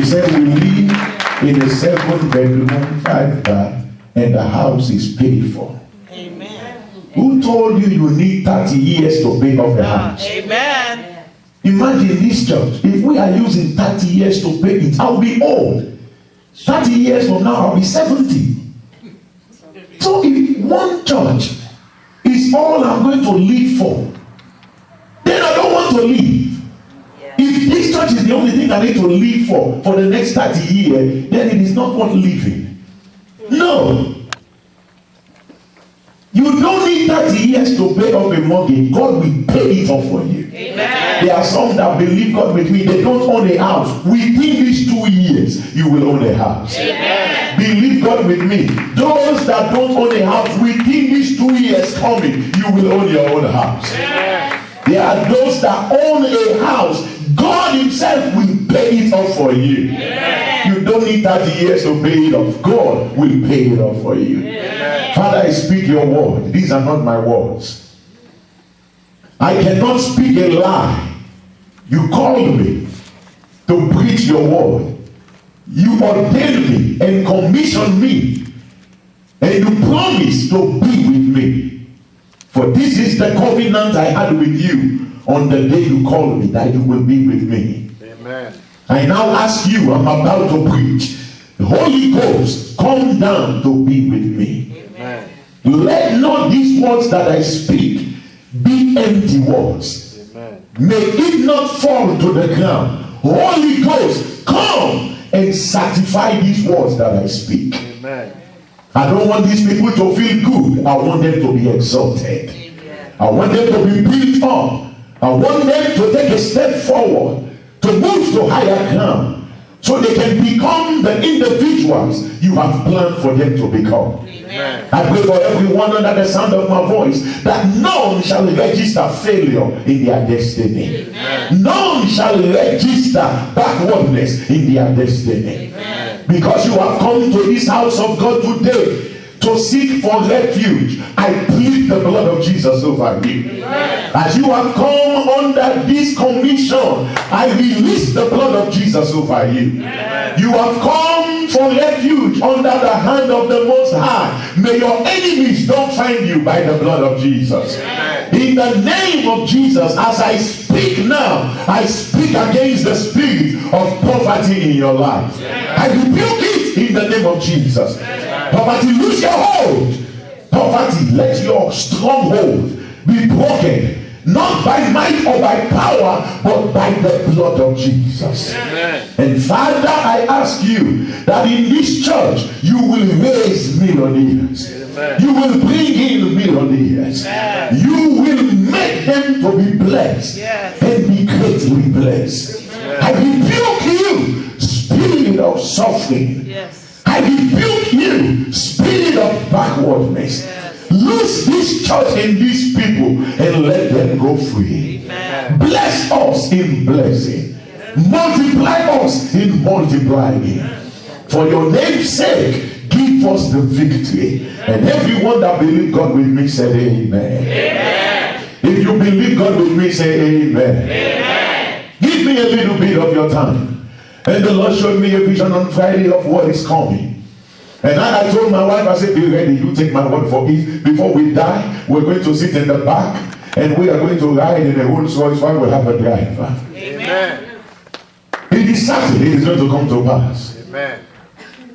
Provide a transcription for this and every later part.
He said we live in a 7-bedroom, 5-bath, and the house is paid for. Amen. Who told you you need 30 years to pay off the house? Amen. Imagine this church. If we are using 30 years to pay it, I'll be old. 30 years from now, I'll be 70. So if one church is all I'm going to live for, then I don't want to live. If this church is the only thing I need to live for the next 30 years, then it is not worth living. No. You don't need 30 years to pay off a mortgage. God will pay it off for you. Amen. There are some that believe God with me. They don't own a house. Within these 2 years, you will own a house. Amen. Believe God with me. Those that don't own a house, within these 2 years coming, you will own your own house. Amen. There are those that own a house. God himself will pay it off for you. Amen. You don't need 30 years to pay it off. God will pay it off for you. Amen. Father, I speak your word. These are not my words. I cannot speak a lie. You called me to preach your word. You ordained me and commissioned me. And you promised to be with me. For this is the covenant I had with you on the day you called me, that you will be with me. Amen. I now ask you, I'm about to preach. The Holy Ghost, come down to be with me. Amen. Let not these words that I speak be empty words. Amen. May it not fall to the ground. Holy Ghost, come and sanctify these words that I speak. Amen. I don't want these people to feel good. I want them to be exalted. I want them to be built up. I want them to take a step forward, to move to higher ground, so they can become the individuals you have planned for them to become. Amen. I pray for everyone under the sound of my voice that none shall register failure in their destiny. Amen. None shall register backwardness in their destiny. Amen. Because you have come to this house of God today to seek for refuge, I plead the blood of Jesus over you. Amen. As you have come under this commission, I release the blood of Jesus over you. Amen. You have come for refuge under the hand of the Most High. May your enemies don't find you by the blood of Jesus. Amen. In the name of Jesus, as I speak now, I speak against the spirit of poverty in your life. I rebuke it in the name of Jesus. Poverty, lose your hold. Poverty, let your stronghold be broken. Not by might or by power, but by the blood of Jesus. Amen. And Father, I ask you that in this church, you will raise millionaires. Amen. You will bring in millionaires. Amen. You will make them to be blessed. Yes. And be greatly blessed. I rebuke you, spirit of suffering. Yes. I rebuke you, spirit of backwardness. Yes. Loose this church and these people and let them go free. Amen. Bless us in blessing. Multiply us in multiplying. For your name's sake, give us the victory. And everyone that believes God with me said amen. Amen. If you believe God with me, say amen. Amen. Give me a little bit of your time. And the Lord showed me a vision on Friday of what is coming. And I told my wife, I said, be ready, you take my word for it. Before we die, we're going to sit in the back and we are going to ride in a Rolls Royce while we have a driver. Amen. It is certain it is going to come to pass. Amen.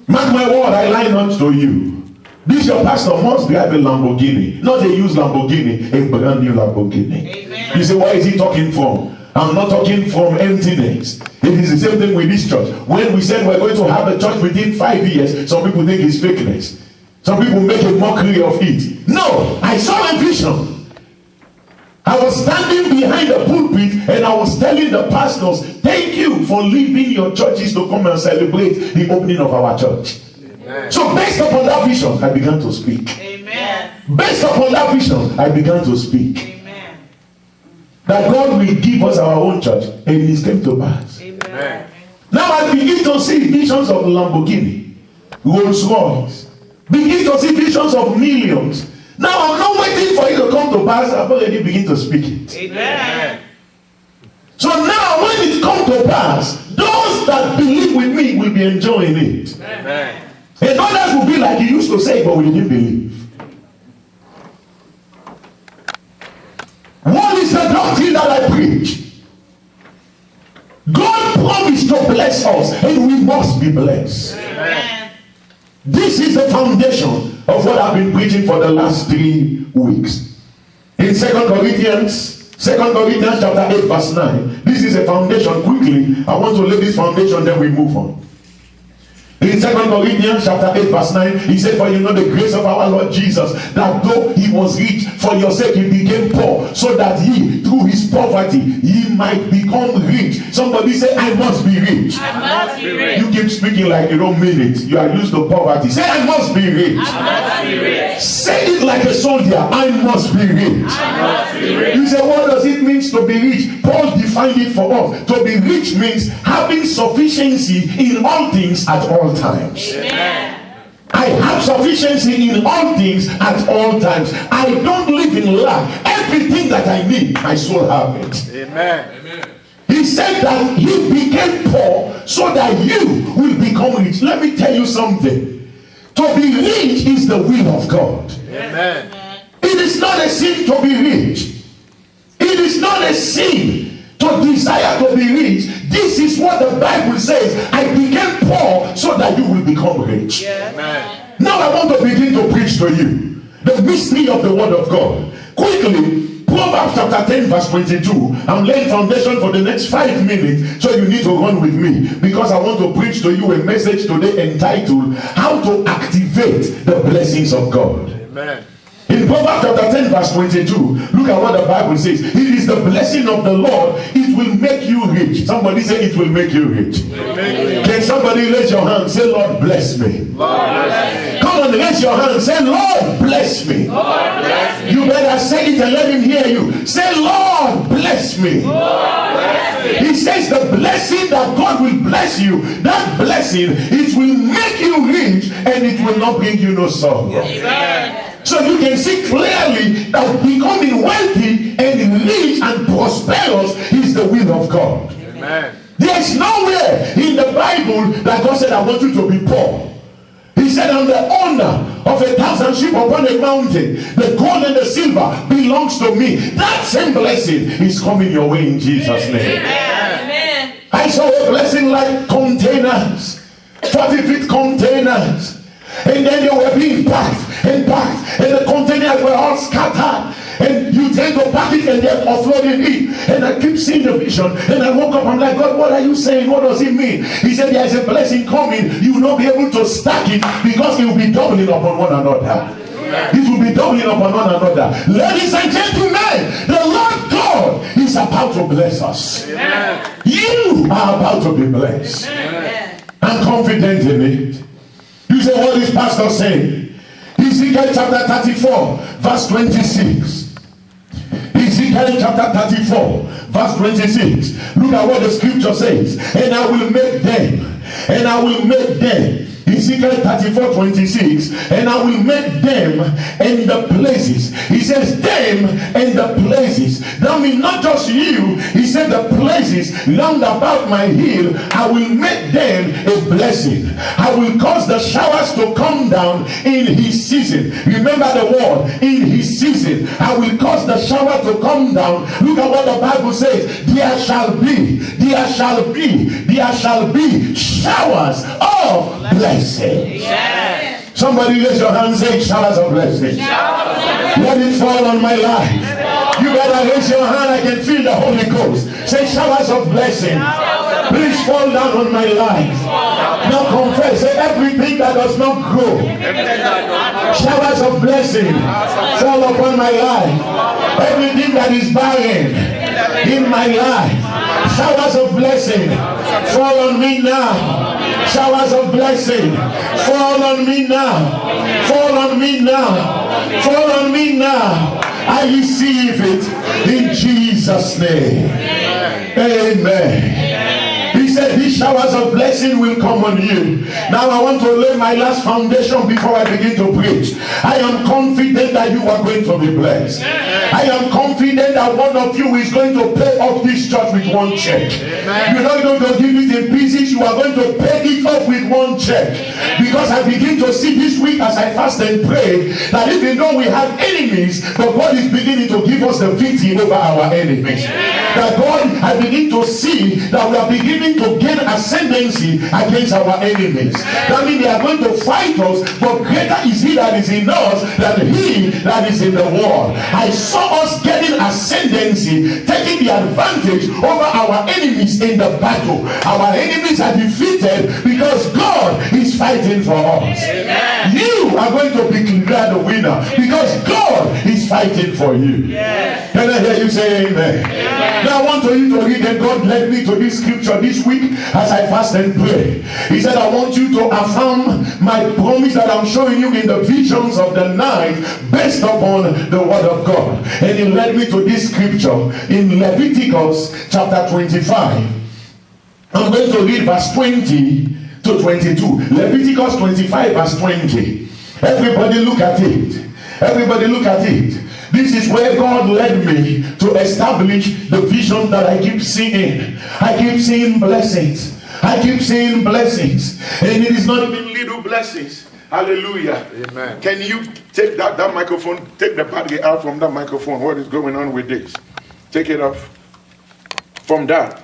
Mark my word, I lie not to you. This your pastor must drive a Lamborghini, not a used Lamborghini, a brand new Lamborghini. Amen. You say, where is he talking from? I'm not talking from emptiness. It is the same thing with this church. When we said we're going to have a church within 5 years, some people think it's fakeness. Some people make a mockery of it. No, I saw a vision. I was standing behind the pulpit and I was telling the pastors, thank you for leaving your churches to come and celebrate the opening of our church. Amen. So based upon that vision, I began to speak. Amen. Based upon that vision, I began to speak. Amen. That God will give us our own church, and it came to pass. Amen. Now I begin to see visions of Lamborghini, Rolls Royce, begin to see visions of millions. Now I'm not waiting for it to come to pass. I've already begun to speak it. Amen. So now when it comes to pass, those that believe with me be enjoying it. Amen. And others will be like, you used to say, but we didn't believe. What is the doctrine that I preach? God promised to bless us, and we must be blessed. Amen. This is the foundation of what I've been preaching for the last 3 weeks. In 2 Corinthians chapter 8 verse 9, this is a foundation. Quickly, I want to lay this foundation, then we move on. In 2 Corinthians chapter 8 verse 9, he said, for you know the grace of our Lord Jesus, that though he was rich, for your sake he became poor, so that he, through his poverty, he might become rich. Somebody say, I must be rich. I must be rich. You keep speaking like you don't mean it. You are used to poverty. Say, I must be rich. I must be rich. Say it like a soldier. I must be rich. I must be rich. You say, what does it mean to be rich? Paul defined it for us. To be rich means having sufficiency in all things at all times. Amen. I have sufficiency in all things at all times. I don't live in lack. Everything that I need, my soul have it. Amen. He said that he became poor so that you will become rich. Let me tell you something. To be rich is the will of God. Amen. It is not a sin to be rich. It is not a sin to desire to be rich. This is what the Bible says. I became poor so that you will become rich. Amen. Now I want to begin to preach to you the mystery of the word of God. Quickly, Proverbs chapter 10 verse 22. I'm laying foundation for the next 5 minutes, so you need to run with me, because I want to preach to you a message today entitled How to Activate the Blessings of God. Amen. In Proverbs chapter 10 verse 22, look at what the Bible says. It is the blessing of the Lord. It will make you rich. Somebody say it will make you rich. Can somebody raise your hand? Say, Lord, bless me. Lord bless me. Come on, raise your hand. Say, Lord, bless me. Lord bless me. You better say it and let him hear you. Say, Lord, bless me. Lord bless me. He says the blessing that God will bless you, that blessing, it will make you rich and it will not bring you no sorrow. Amen. So you can see clearly that becoming wealthy and rich and prosperous is the will of God. Amen. There's nowhere in the Bible that God said, I want you to be poor. He said, I'm the owner of 1,000 sheep upon a mountain. The gold and the silver belongs to me. That same blessing is coming your way in Jesus' name. Amen. I saw a blessing like containers, 40-feet containers. And then they were being packed, and the containers were all scattered. And you tend to pack it and they're offloading it. And I keep seeing the vision. And I woke up, I'm like, God, what are you saying? What does it mean? He said, there's a blessing coming. You will not be able to stack it because it will be doubling upon one another. It will be doubling upon one another. Ladies and gentlemen, the Lord God is about to bless us. Amen. You are about to be blessed. Amen. I'm confident in it. You say, what is Pastor saying? Ezekiel chapter 34 verse 26. Ezekiel chapter 34 verse 26. Look at what the scripture says. And I will make them. Ezekiel 34 26. And I will make them and the places. He says them and the places. That means not just you. He said the places round about my hill, I will make them a blessing. I will cause the showers to come down in his season. Remember the word, in his season. I will cause the shower to come down. Look at what the Bible says. There shall be showers of blessing. Yes. Somebody raise your hand and say showers of blessing. Let it fall on my life. You better raise your hand. I can feel the Holy Ghost. Say showers of blessing. Please fall down on my life. Now confess. Say everything that does not grow. Showers of blessing fall upon my life. Everything that is barren in my life. Showers of blessing fall on me now. Showers of blessing fall on me now. Fall on me now. Fall on me now. I receive it in Jesus' name. Amen. He said these showers of blessing will come on you. Now I want to lay my last foundation before I begin to preach. I am confident that you are going to be blessed. I am confident that one of you is going to pay off this church with one check. You're not going to give it in pieces. You are going to pay it off with one check. Because I begin to see this week as I fast and pray that even though we have enemies, but God is beginning to give us the victory over our enemies. That God, I begin to see that we are beginning to gain ascendancy against our enemies. That means they are going to fight us, but greater is he that is in us than he that is in the world. I saw us getting ascendancy, taking the advantage over our enemies in the battle. Our enemies are defeated because God is fighting for us. Amen. You are going to be declared the winner because God is fighting for you. Yes. Can I hear you say amen? Amen. Now I want you to read, and God led me to this scripture this week as I fast and pray. He said, I want you to affirm my promise that I'm showing you in the visions of the night based upon the word of God. And he led me to this scripture in Leviticus chapter 25. I'm going to read verse 20 to 22. Leviticus 25 verse 20. Everybody look at it. Everybody look at it. This is where God led me to establish the vision that I keep seeing. I keep seeing blessings. I keep seeing blessings. And it is not even little blessings. Hallelujah. Amen. Can you take that microphone, take the battery out from that microphone? What is going on with this? Take it off. From that.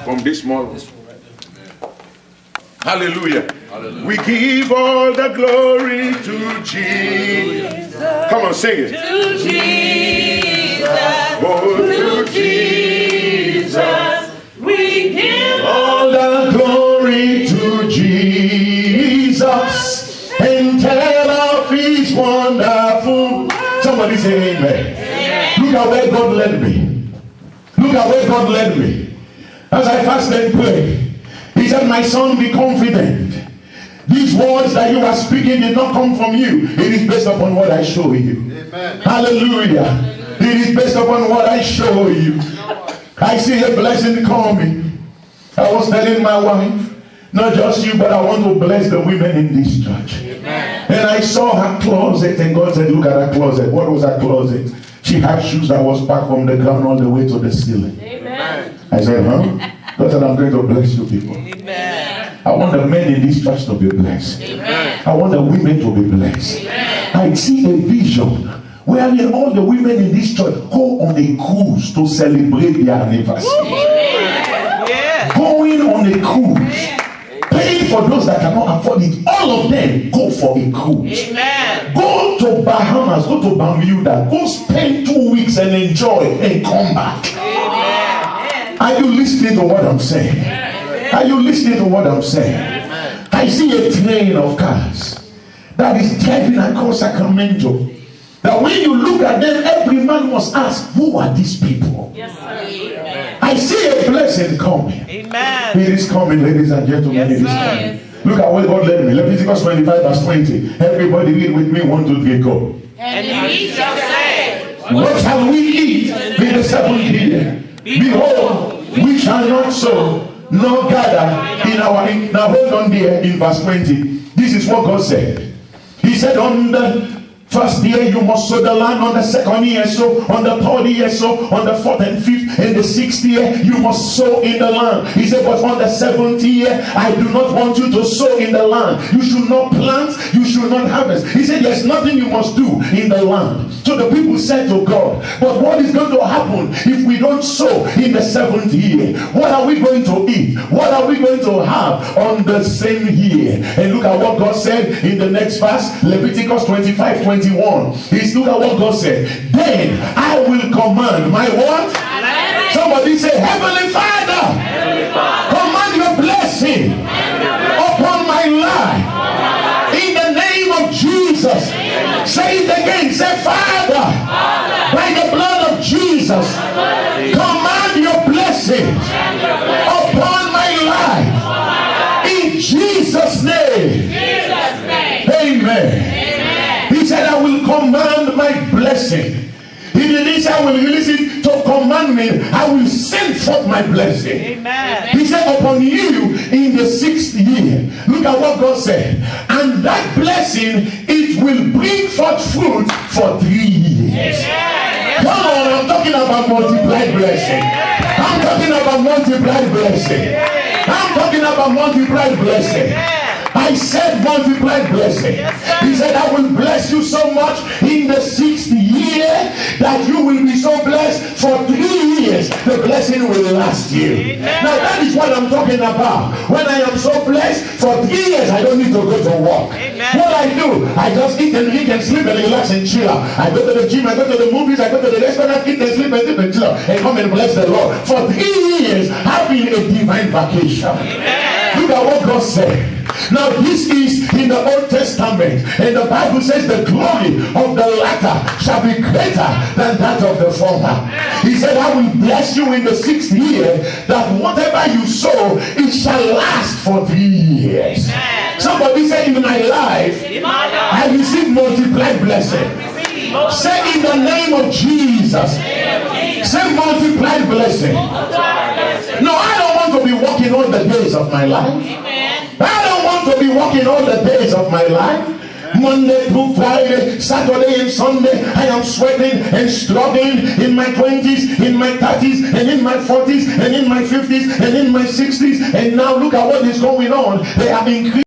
From this model. Hallelujah. Hallelujah. We give all the glory to Jesus. Come on, sing it. To Jesus. Oh, to Jesus. We give all the glory to Jesus and tell of his wonderful. Somebody say amen. Amen. Look at where God led me. Look at where God led me. As I fast and pray, he said, my son, be confident. These words that you are speaking did not come from you. It is based upon what I show you. Amen. Hallelujah. Amen. It is based upon what I show you. I see a blessing coming. I was telling my wife, not just you, but I want to bless the women in this church. Amen. And I saw her closet, and God said, look at her closet. What was her closet? She had shoes that was packed from the ground all the way to the ceiling. Amen. I said, huh? God said, I'm going to bless you people. Amen. I want the men in this church to be blessed. Amen. I want the women to be blessed. Amen. I see a vision wherein all the women in this church go on a cruise to celebrate their anniversary. Amen. Yeah. Going on a cruise. Paying for those that cannot afford it. All of them go for a cruise. Amen. Go to Bahamas, go to Bermuda, go spend 2 weeks and enjoy and come back. Amen. Are you listening to what I'm saying? Are you listening to what I'm saying? I see a train of cars that is driving across Sacramento. That when you look at them, every man must ask, who are these people? Yes, sir. I see a blessing coming. Amen. It is coming, ladies and gentlemen. Yes, it is coming. Look at what God led me. Leviticus 25 verse 20. Everybody read with me. 1, 2, 3, go. And he shall say, what shall we eat in the 7th year? Behold, we shall not sow nor gather in our. Now hold on there in verse 20. This is what God said. He said, on the first year you must sow the land, on the second year so, on the third year so, on the fourth and fifth and the 6th year you must sow in the land. He said, but on the 7th year I do not want you to sow in the land. You should not plant, you should not harvest. He said, there's nothing you must do in the land. So the people said to God, but what is going to happen if we don't sow in the 7th year? What are we going to eat? What are we going to have on the same year? And look at what God said in the next verse, Leviticus 25:21. He's look at what God said. Then I will command my what? Somebody say, Heavenly Father, command your blessing upon my life in the name of Jesus. Say it again. Say, Father, by the blood of Jesus, command your blessing upon my life in Jesus' name. Amen. He said, I will command my blessing. He didn't say I will release it to command me, I will send forth my blessing. Amen. He said, upon you in the 6th year. Look at what God said. And that blessing, it will bring forth fruit for 3 years. Come on, I'm talking about multiplied blessing. I'm talking about multiplied blessing. I'm talking about multiplied blessing. I said multiplied blessing. He said, I will bless you so much in the 6th year that you will be so blessed for 3 years. The blessing will last you. Now that is what I'm talking about. When I am so blessed for 3 years, I don't need to go to work. What I do, I just eat and drink and sleep and relax and chill out. I go to the gym, I go to the movies, I go to the restaurant, eat and sleep and chill out, and come and bless the Lord. For 3 years, having a divine vacation. Look at what God said. Now this is in the Old Testament, and the Bible says the glory of the latter shall be greater than that of the former. He said, I will bless you in the 6th year, that whatever you sow, it shall last for 3 years. Somebody say, in my life, I receive multiplied blessing. Say, in the name of Jesus. Say, multiplied blessing. No, I don't want to be walking all the days of my life. I don't want to be walking all the days of my life. Monday through Friday, Saturday and Sunday, I am sweating and struggling in my 20s, in my 30s, and in my 40s, and in my 50s, and in my 60s. And now look at what is going on. They have increased.